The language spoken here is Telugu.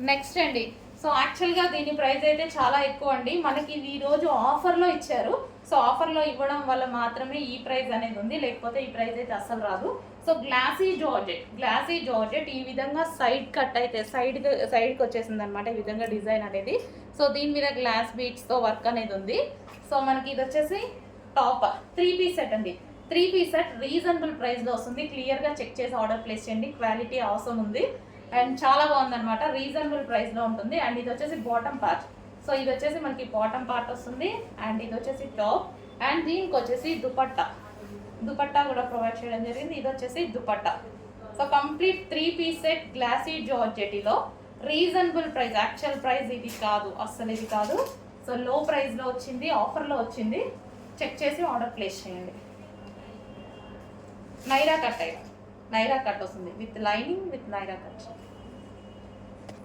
నెక్స్ట్ అండి, సో యాక్చువల్గా దీని ప్రైస్ అయితే చాలా ఎక్కువ అండి. మనకి ఇది ఈరోజు ఆఫర్లో ఇచ్చారు. సో ఆఫర్లో ఇవ్వడం వల్ల మాత్రమే ఈ ప్రైస్ అనేది ఉంది, లేకపోతే ఈ ప్రైస్ అయితే అస్సలు రాదు. సో గ్లాసీ జార్జెట్ ఈ విధంగా సైడ్ కట్ అయితే సైడ్కి వచ్చేసింది అనమాట, ఈ విధంగా డిజైన్ అనేది. సో దీని మీద గ్లాస్ బీట్స్తో వర్క్ అనేది ఉంది. సో మనకి ఇది వచ్చేసి టాప్ 3 పీస్ సెట్ అండి. 3 పీస్ సెట్ రీజనబుల్ ప్రైస్లో వస్తుంది. క్లియర్గా చెక్ చేసి ఆర్డర్ ప్లేస్ చేయండి. క్వాలిటీ అవసరం ఉంది అండ్ చాలా బాగుందన్నమాట. రీజనబుల్ ప్రైస్లో ఉంటుంది. అండ్ ఇది వచ్చేసి బాటమ్ పార్ట్. సో ఇది వచ్చేసి మనకి బాటమ్ పార్ట్ వస్తుంది అండ్ ఇది వచ్చేసి టాప్. అండ్ దీనికి వచ్చేసి దుపట్టా కూడా ప్రొవైడ్ చేయడం జరిగింది. ఇది వచ్చేసి dupatta. So complete 3 piece set glossy జార్జెట్లో రీజనబుల్ ప్రైస్. యాక్చువల్ ప్రైస్ ఇది కాదు, అస్సలు ఇది కాదు. సో లో ప్రైస్లో వచ్చింది, ఆఫర్లో వచ్చింది. చెక్ చేసి ఆర్డర్ ప్లేస్ చేయండి. నైరా కట్ వస్తుంది with lining with Naira cut.